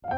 Hai,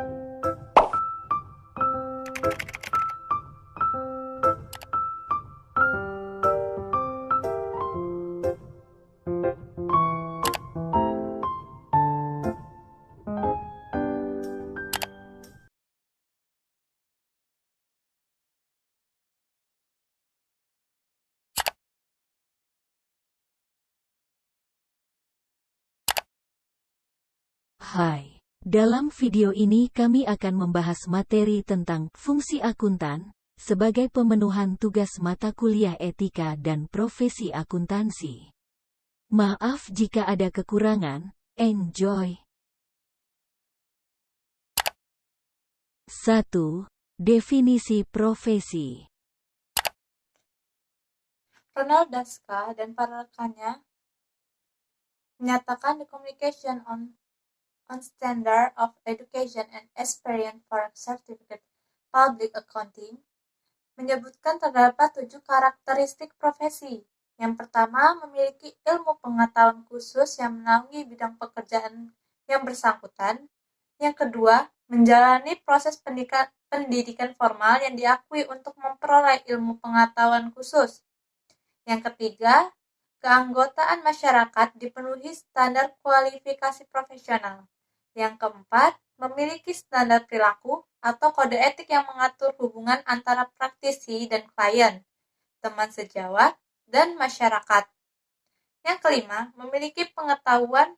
dalam video ini kami akan membahas materi tentang fungsi akuntan sebagai pemenuhan tugas mata kuliah etika dan profesi akuntansi. Maaf jika ada kekurangan, enjoy! 1. Definisi profesi. Ronald Daska dan para rekannya menyatakan the communication on Standard of Education and Experience for Certificate Public Accounting menyebutkan terdapat 7 karakteristik profesi. Yang pertama, memiliki ilmu pengetahuan khusus yang menaungi bidang pekerjaan yang bersangkutan. Yang kedua, menjalani proses pendidikan formal yang diakui untuk memperoleh ilmu pengetahuan khusus. Yang ketiga, keanggotaan masyarakat dipenuhi standar kualifikasi profesional. Yang keempat, memiliki standar perilaku atau kode etik yang mengatur hubungan antara praktisi dan klien, teman sejawat, dan masyarakat. Yang kelima, memiliki pengetahuan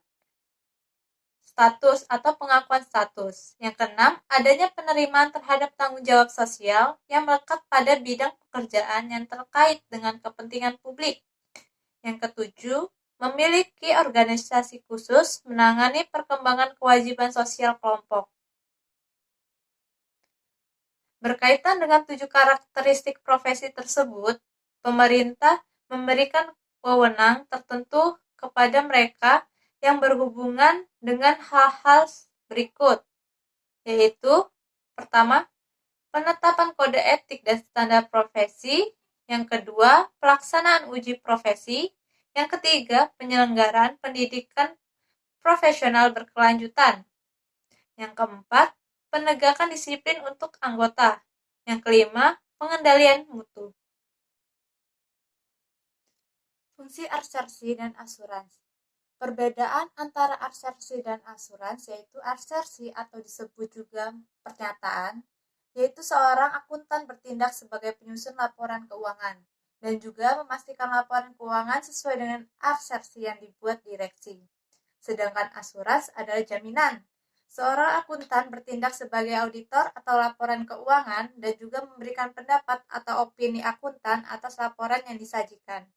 status atau pengakuan status. Yang keenam, adanya penerimaan terhadap tanggung jawab sosial yang melekat pada bidang pekerjaan yang terkait dengan kepentingan publik. Yang ketujuh, memiliki organisasi khusus menangani perkembangan kewajiban sosial kelompok. Berkaitan dengan 7 karakteristik profesi tersebut, pemerintah memberikan wewenang tertentu kepada mereka yang berhubungan dengan hal-hal berikut, yaitu pertama, penetapan kode etik dan standar profesi. Yang kedua, pelaksanaan uji profesi. Yang ketiga, penyelenggaraan pendidikan profesional berkelanjutan. Yang keempat, penegakan disiplin untuk anggota. Yang kelima, pengendalian mutu. Fungsi asersi dan asuransi. Perbedaan antara asersi dan asuransi yaitu asersi atau disebut juga pernyataan, yaitu seorang akuntan bertindak sebagai penyusun laporan keuangan dan juga memastikan laporan keuangan sesuai dengan asersi yang dibuat direksi. Sedangkan asuransi adalah jaminan. Seorang akuntan bertindak sebagai auditor atau laporan keuangan dan juga memberikan pendapat atau opini akuntan atas laporan yang disajikan.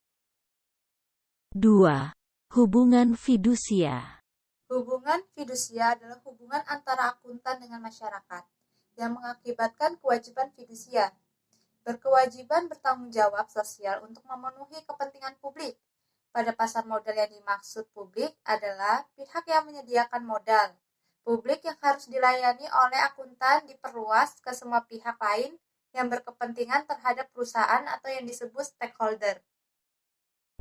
2. Hubungan fidusia. Hubungan fidusia adalah hubungan antara akuntan dengan masyarakat yang mengakibatkan kewajiban fidusia. Berkewajiban bertanggung jawab sosial untuk memenuhi kepentingan publik. Pada pasar modal yang dimaksud publik adalah pihak yang menyediakan modal. Publik yang harus dilayani oleh akuntan diperluas ke semua pihak lain yang berkepentingan terhadap perusahaan atau yang disebut stakeholder.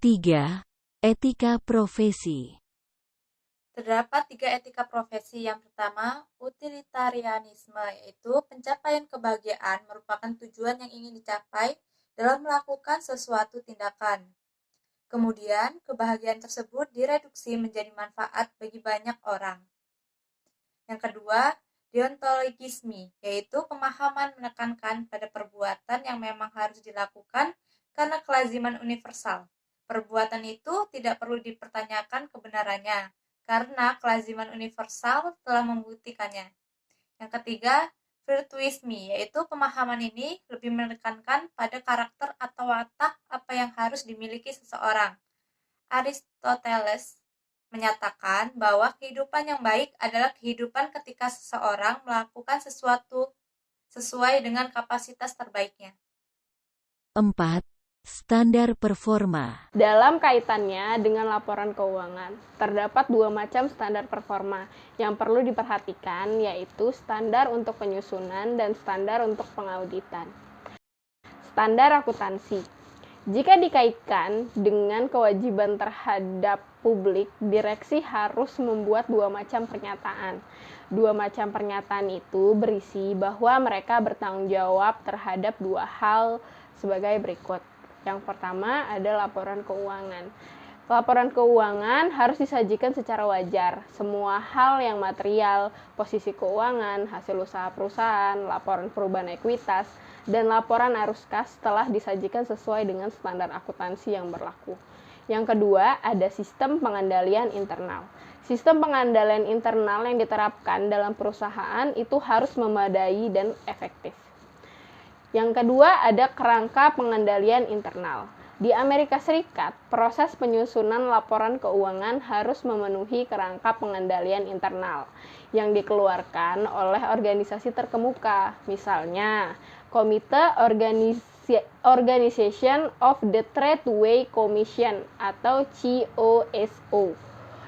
3. Etika profesi. Terdapat 3 etika profesi. Yang pertama, utilitarianisme, yaitu pencapaian kebahagiaan merupakan tujuan yang ingin dicapai dalam melakukan sesuatu tindakan. Kemudian, kebahagiaan tersebut direduksi menjadi manfaat bagi banyak orang. Yang kedua, deontologisme, yaitu pemahaman menekankan pada perbuatan yang memang harus dilakukan karena kelaziman universal. Perbuatan itu tidak perlu dipertanyakan kebenarannya, karena kelaziman universal telah membuktikannya. Yang ketiga, virtuisme, yaitu pemahaman ini lebih menekankan pada karakter atau watak apa yang harus dimiliki seseorang. Aristoteles menyatakan bahwa kehidupan yang baik adalah kehidupan ketika seseorang melakukan sesuatu sesuai dengan kapasitas terbaiknya. 4. Standar performa. Dalam kaitannya dengan laporan keuangan, terdapat 2 macam standar performa yang perlu diperhatikan, yaitu standar untuk penyusunan dan standar untuk pengauditan. Standar akuntansi. Jika dikaitkan dengan kewajiban terhadap publik, direksi harus membuat dua macam pernyataan. Dua macam pernyataan itu berisi bahwa mereka bertanggung jawab terhadap dua hal sebagai berikut. Yang pertama ada laporan keuangan. Laporan keuangan harus disajikan secara wajar. Semua hal yang material, posisi keuangan, hasil usaha perusahaan, laporan perubahan ekuitas, dan laporan arus kas telah disajikan sesuai dengan standar akuntansi yang berlaku. Yang kedua, ada sistem pengendalian internal. Sistem pengendalian internal yang diterapkan dalam perusahaan itu harus memadai dan efektif. Yang kedua, ada kerangka pengendalian internal. Di Amerika Serikat, proses penyusunan laporan keuangan harus memenuhi kerangka pengendalian internal yang dikeluarkan oleh organisasi terkemuka, misalnya Komite Organization of the Tradeway Commission atau COSO.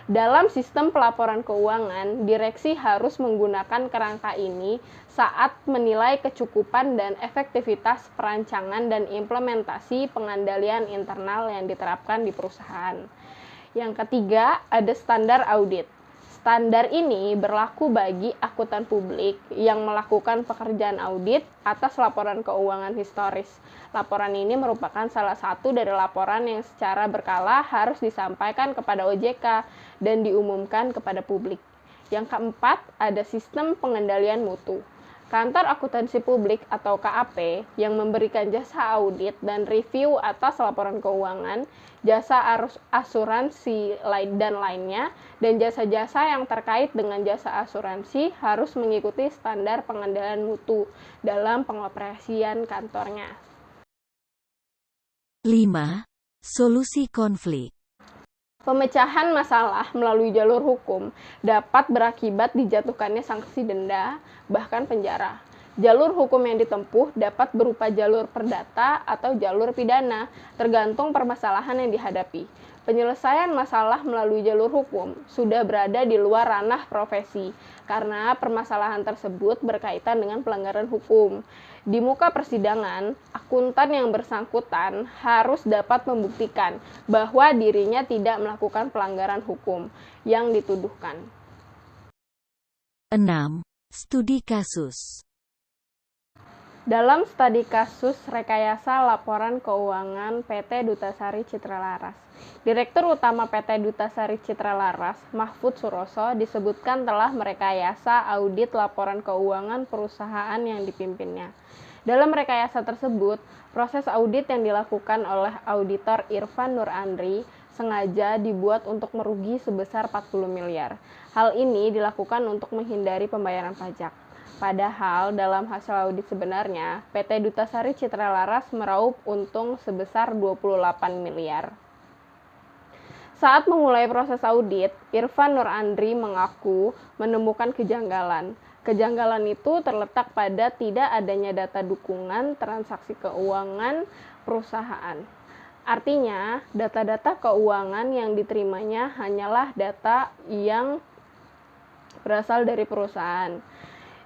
Dalam sistem pelaporan keuangan, direksi harus menggunakan kerangka ini saat menilai kecukupan dan efektivitas perancangan dan implementasi pengendalian internal yang diterapkan di perusahaan. Yang ketiga, ada standar audit. Standar ini berlaku bagi akuntan publik yang melakukan pekerjaan audit atas laporan keuangan historis. Laporan ini merupakan salah satu dari laporan yang secara berkala harus disampaikan kepada OJK dan diumumkan kepada publik. Yang keempat, ada sistem pengendalian mutu. Kantor Akuntansi Publik atau KAP yang memberikan jasa audit dan review atas laporan keuangan, jasa asuransi dan lainnya, dan jasa-jasa yang terkait dengan jasa asuransi harus mengikuti standar pengendalian mutu dalam pengoperasian kantornya. 5. Solusi konflik. Pemecahan masalah melalui jalur hukum dapat berakibat dijatuhkannya sanksi denda, bahkan penjara. Jalur hukum yang ditempuh dapat berupa jalur perdata atau jalur pidana, tergantung permasalahan yang dihadapi. Penyelesaian masalah melalui jalur hukum sudah berada di luar ranah profesi, karena permasalahan tersebut berkaitan dengan pelanggaran hukum. Di muka persidangan, akuntan yang bersangkutan harus dapat membuktikan bahwa dirinya tidak melakukan pelanggaran hukum yang dituduhkan. 6. Studi kasus. Dalam studi kasus rekayasa laporan keuangan PT Dutasari Citra Laras, Direktur Utama PT Dutasari Citra Laras, Mahfud Suroso, disebutkan telah merekayasa audit laporan keuangan perusahaan yang dipimpinnya. Dalam rekayasa tersebut, proses audit yang dilakukan oleh auditor Irfan Nur Andri sengaja dibuat untuk merugi sebesar 40 miliar. Hal ini dilakukan untuk menghindari pembayaran pajak. Padahal dalam hasil audit sebenarnya, PT Dutasari Citra Laras meraup untung sebesar 28 miliar. Saat memulai proses audit, Irfan Nur Andri mengaku menemukan kejanggalan. Kejanggalan itu terletak pada tidak adanya data dukungan transaksi keuangan perusahaan. Artinya, data-data keuangan yang diterimanya hanyalah data yang berasal dari perusahaan.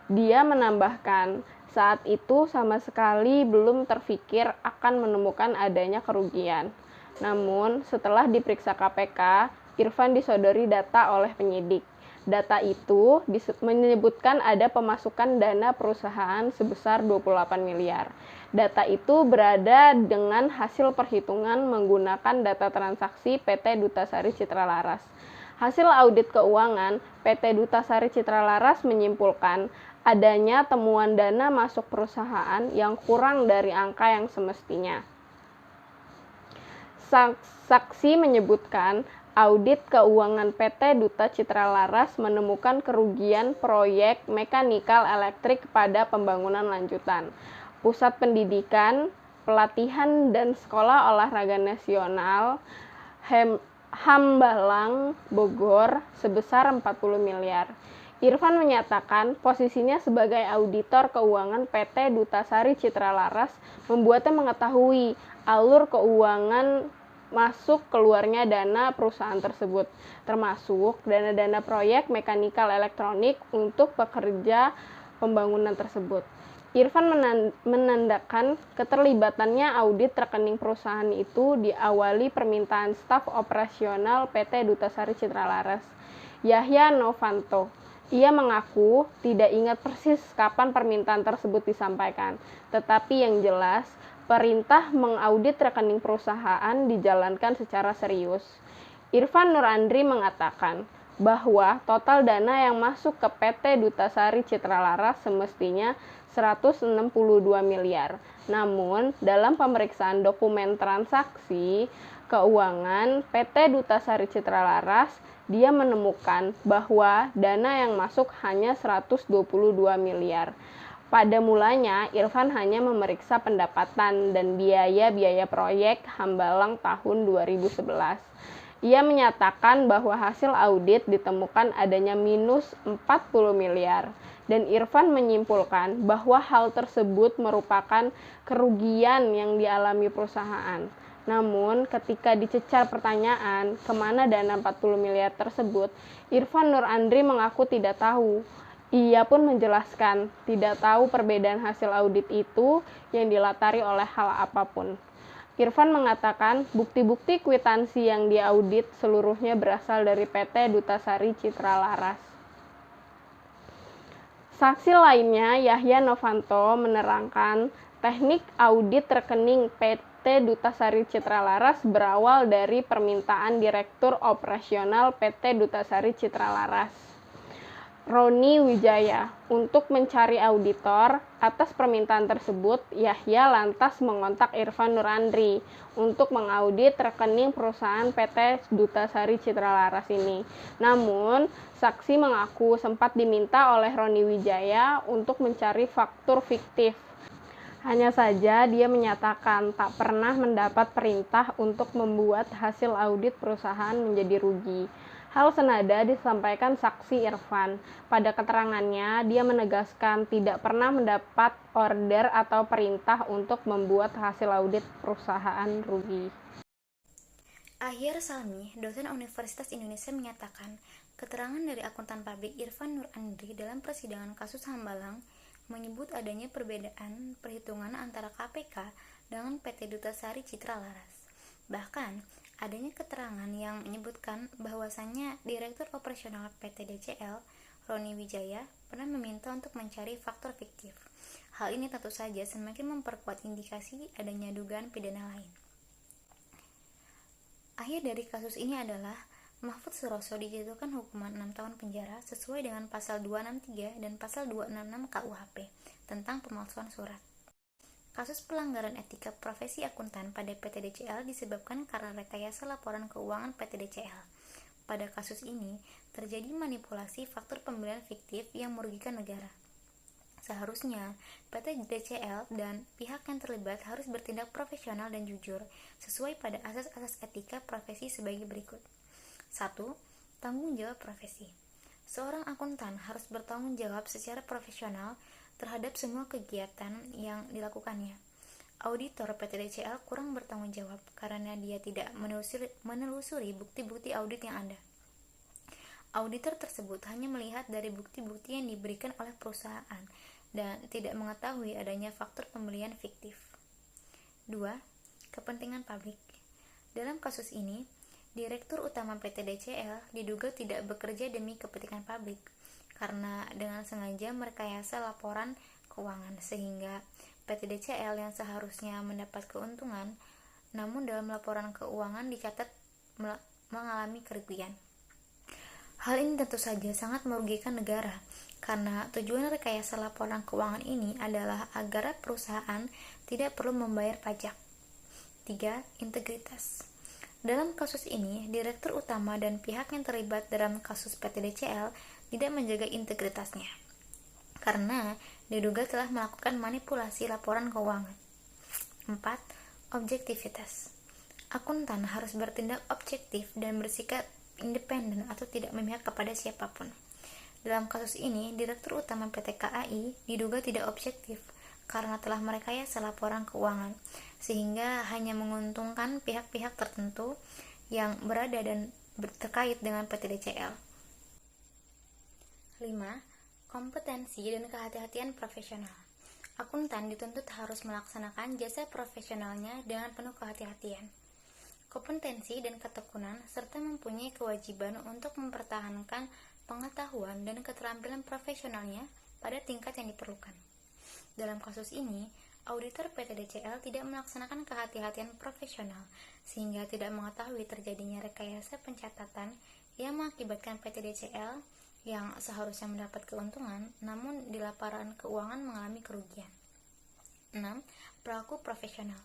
Dia menambahkan, saat itu sama sekali belum terfikir akan menemukan adanya kerugian. Namun, setelah diperiksa KPK, Irfan disodori data oleh penyidik. Data itu menyebutkan ada pemasukan dana perusahaan sebesar 28 miliar. Data itu berada dengan hasil perhitungan menggunakan data transaksi PT Dutasari Citra Laras. Hasil audit keuangan PT Dutasari Citra Laras menyimpulkan adanya temuan dana masuk perusahaan yang kurang dari angka yang semestinya. Saksi menyebutkan audit keuangan PT Duta Citra Laras menemukan kerugian proyek mekanikal elektrik pada pembangunan lanjutan, pusat pendidikan, pelatihan dan sekolah olahraga nasional Hambalang, Bogor sebesar 40 miliar. Irfan menyatakan posisinya sebagai auditor keuangan PT Dutasari Citra Laras membuatnya mengetahui alur keuangan masuk keluarnya dana perusahaan tersebut, termasuk dana-dana proyek mekanikal elektronik untuk pekerja pembangunan tersebut. Irfan menandakan keterlibatannya audit rekening perusahaan itu diawali permintaan staf operasional PT Dutasari Citra Laras, Yahya Novanto. Ia mengaku tidak ingat persis kapan permintaan tersebut disampaikan, tetapi yang jelas perintah mengaudit rekening perusahaan dijalankan secara serius. Irfan Nurandri mengatakan bahwa total dana yang masuk ke PT Dutasari Citra Laras semestinya 162 miliar. Namun, dalam pemeriksaan dokumen transaksi keuangan PT Dutasari Citra Laras, dia menemukan bahwa dana yang masuk hanya 122 miliar. Pada mulanya, Irfan hanya memeriksa pendapatan dan biaya-biaya proyek Hambalang tahun 2011. Ia menyatakan bahwa hasil audit ditemukan adanya minus 40 miliar, dan Irfan menyimpulkan bahwa hal tersebut merupakan kerugian yang dialami perusahaan. Namun, ketika dicecar pertanyaan kemana dana 40 miliar tersebut, Irfan Nurandri mengaku tidak tahu. Ia pun menjelaskan tidak tahu perbedaan hasil audit itu yang dilatari oleh hal apapun. Irfan mengatakan bukti-bukti kwitansi yang diaudit seluruhnya berasal dari PT Dutasari Citra Laras. Saksi lainnya, Yahya Novanto, menerangkan teknik audit rekening PT Dutasari Citra Laras berawal dari permintaan Direktur Operasional PT Dutasari Citra Laras, Roni Wijaya, untuk mencari auditor. Atas permintaan tersebut, Yahya lantas mengontak Irfan Nurandri untuk mengaudit rekening perusahaan PT Dutasari Citra Laras ini. Namun, saksi mengaku sempat diminta oleh Roni Wijaya untuk mencari faktur fiktif. Hanya saja dia menyatakan tak pernah mendapat perintah untuk membuat hasil audit perusahaan menjadi rugi. Hal senada disampaikan saksi Irfan. Pada keterangannya, dia menegaskan tidak pernah mendapat order atau perintah untuk membuat hasil audit perusahaan rugi. Ahyar Salmi, dosen Universitas Indonesia, menyatakan keterangan dari akuntan publik Irfan Nurandri dalam persidangan kasus Hambalang menyebut adanya perbedaan perhitungan antara KPK dengan PT Dutasari Citra Laras. Bahkan, adanya keterangan yang menyebutkan bahwasannya Direktur Operasional PT DCL, Roni Wijaya, pernah meminta untuk mencari faktor fiktif. Hal ini tentu saja semakin memperkuat indikasi adanya dugaan pidana lain. Akhir dari kasus ini adalah Mahfud Suroso dijatuhkan hukuman 6 tahun penjara sesuai dengan pasal 263 dan pasal 266 KUHP tentang pemalsuan surat. Kasus pelanggaran etika profesi akuntan pada PT DCL disebabkan karena rekayasa laporan keuangan PT DCL. Pada kasus ini, terjadi manipulasi faktur pembelian fiktif yang merugikan negara. Seharusnya, PT DCL dan pihak yang terlibat harus bertindak profesional dan jujur, sesuai pada asas-asas etika profesi sebagai berikut. 1. Tanggung jawab profesi. Seorang akuntan harus bertanggung jawab secara profesional terhadap semua kegiatan yang dilakukannya. Auditor PT DCL kurang bertanggung jawab karena dia tidak menelusuri bukti-bukti audit yang ada. Auditor tersebut hanya melihat dari bukti-bukti yang diberikan oleh perusahaan dan tidak mengetahui adanya faktur pembelian fiktif. 2. Kepentingan publik. Dalam kasus ini, Direktur Utama PT DCL diduga tidak bekerja demi kepentingan publik karena dengan sengaja merekayasa laporan keuangan sehingga PT DCL yang seharusnya mendapat keuntungan, namun dalam laporan keuangan dicatat mengalami kerugian. Hal ini tentu saja sangat merugikan negara karena tujuan rekayasa laporan keuangan ini adalah agar perusahaan tidak perlu membayar pajak. 3. Integritas. Dalam kasus ini, Direktur Utama dan pihak yang terlibat dalam kasus PT DCL tidak menjaga integritasnya karena diduga telah melakukan manipulasi laporan keuangan. 4. Objektivitas. Akuntan harus bertindak objektif dan bersikap independen atau tidak memihak kepada siapapun. Dalam kasus ini, Direktur Utama PT KAI diduga tidak objektif karena telah merekayasa laporan keuangan sehingga hanya menguntungkan pihak-pihak tertentu yang berada dan terkait dengan PT DCL. 5. Kompetensi dan kehati-hatian profesional. Akuntan dituntut harus melaksanakan jasa profesionalnya dengan penuh kehati-hatian, kompetensi dan ketekunan, serta mempunyai kewajiban untuk mempertahankan pengetahuan dan keterampilan profesionalnya pada tingkat yang diperlukan. Dalam kasus ini, auditor PT DCL tidak melaksanakan kehati-hatian profesional sehingga tidak mengetahui terjadinya rekayasa pencatatan yang mengakibatkan PT DCL yang seharusnya mendapat keuntungan namun di laporan keuangan mengalami kerugian. 6. Perilaku profesional.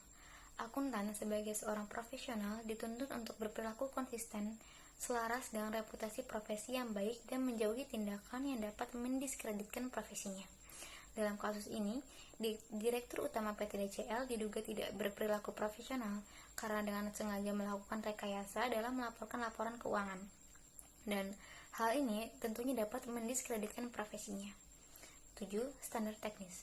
Akuntan sebagai seorang profesional dituntut untuk berperilaku konsisten, selaras dengan reputasi profesi yang baik dan menjauhi tindakan yang dapat mendiskreditkan profesinya. Dalam kasus ini, Direktur Utama PT DCL diduga tidak berperilaku profesional karena dengan sengaja melakukan rekayasa dalam melaporkan laporan keuangan. Dan hal ini tentunya dapat mendiskreditkan profesinya. 7. Standar teknis.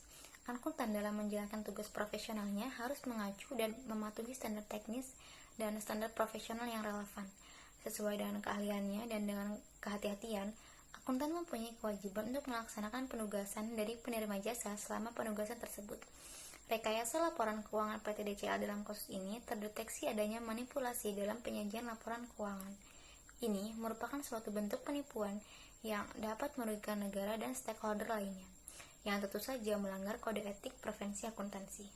Akuntan dalam menjalankan tugas profesionalnya harus mengacu dan mematuhi standar teknis dan standar profesional yang relevan. Sesuai dengan keahliannya dan dengan kehati-hatian, akuntan mempunyai kewajiban untuk melaksanakan penugasan dari penerima jasa selama penugasan tersebut. Rekayasa laporan keuangan PT DCL dalam kasus ini terdeteksi adanya manipulasi dalam penyajian laporan keuangan. Ini merupakan suatu bentuk penipuan yang dapat merugikan negara dan stakeholder lainnya, yang tentu saja melanggar kode etik profesi akuntansi.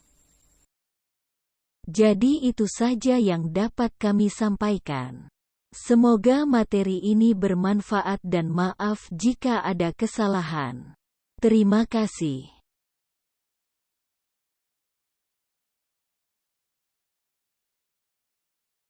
Jadi itu saja yang dapat kami sampaikan. Semoga materi ini bermanfaat dan maaf jika ada kesalahan. Terima kasih.